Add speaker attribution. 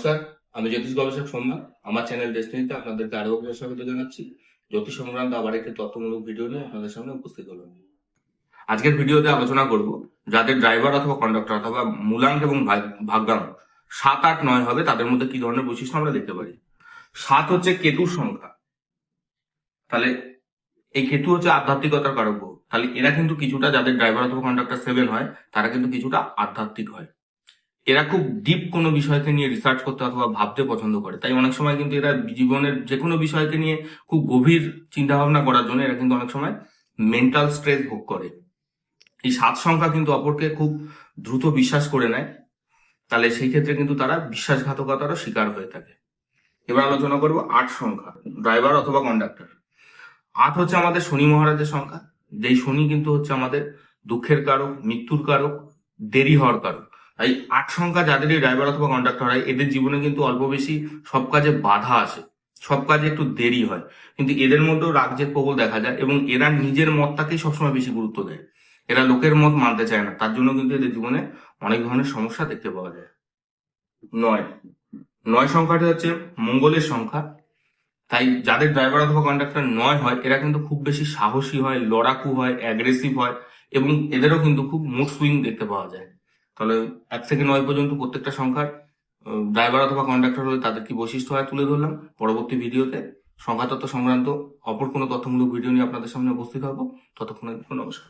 Speaker 1: নমস্কার, আমি জ্যোতিষ গবেষক সোমনাথ। আমার চ্যানেল ডেস্টিনিতে আপনাদেরকে আরো একবার স্বাগত জানাচ্ছি। জ্যোতিষ সংক্রান্ত আবার একটি তথ্যমূলক ভিডিও নিয়ে আপনাদের সামনে উপস্থিত হলাম। আজকের ভিডিওতে আলোচনা করব যাদের ড্রাইভার অথবা কন্ডাক্টর অথবা মূলাঙ্ক এবং ভাগ্যাঙ্ক 7, 8, 9 হবে, তাদের মধ্যে কি ধরনের বৈশিষ্ট্য আমরা দেখতে পারি। 7 হচ্ছে কেতুর সংখ্যা, তাহলে এই কেতু হচ্ছে আধ্যাত্মিকতার কারক গ্রহ। তাহলে এরা কিন্তু কিছুটা, যাদের ড্রাইভার অথবা কন্ডাক্টর 7 হয়, তারা কিন্তু কিছুটা আধ্যাত্মিক হয়। এরা খুব ডিপ কোনো বিষয়কে নিয়ে রিসার্চ করতে অথবা ভাবতে পছন্দ করে। তাই অনেক সময় কিন্তু এরা জীবনের যে কোনো বিষয়কে নিয়ে খুব গভীর চিন্তা ভাবনা করার জন্য এরা কিন্তু অনেক সময় মেন্টাল স্ট্রেস ভোগ করে। এই 7 সংখ্যা কিন্তু অপরকে খুব দ্রুত বিশ্বাস করে নেয়, তাহলে সেই ক্ষেত্রে কিন্তু তারা বিশ্বাসঘাতকতারও শিকার হয়ে থাকে। এবার আলোচনা করবো 8 সংখ্যা, ড্রাইভার অথবা কন্ডাক্টর। 8 হচ্ছে আমাদের শনি মহারাজের সংখ্যা, যেই শনি কিন্তু হচ্ছে আমাদের দুঃখের কারক, মৃত্যুর কারক, দেরি হওয়ার কারক। এই 8 সংখ্যা যাদেরই ড্রাইভার অথবা কন্ডাক্টর হয়, এদের জীবনে কিন্তু অল্প বেশি সব কাজে বাধা আসে, সব কাজে একটু দেরি হয়, কিন্তু এদের মধ্যেও রাগজেদ প্রবল দেখা যায় এবং এরা নিজের মতটাকেই সবসময় বেশি গুরুত্ব দেয়। এরা লোকের মত মানতে চায় না, তার জন্য কিন্তু এদের জীবনে অনেক ধরনের সমস্যা দেখতে পাওয়া যায়। 9 সংখ্যাটি হচ্ছে মঙ্গলের সংখ্যা। তাই যাদের ড্রাইভার অথবা কন্ডাক্টর 9 হয়, এরা কিন্তু খুব বেশি সাহসী হয়, লড়াকু হয়, অ্যাগ্রেসিভ হয় এবং এদেরও কিন্তু খুব মুড সুইং দেখতে পাওয়া যায়। তাহলে 1 থেকে 9 পর্যন্ত প্রত্যেকটা সংখ্যার ড্রাইভার অথবা কন্ডাক্টর হলে তাদের কি বৈশিষ্ট্য হয় তুলে ধরলাম। পরবর্তী ভিডিওতে সংখ্যাতত্ত্ব সংক্রান্ত অপর কোনো তথ্যমূলক ভিডিও নিয়ে আপনাদের সামনে উপস্থিত হবো। ততক্ষণের জন্য নমস্কার।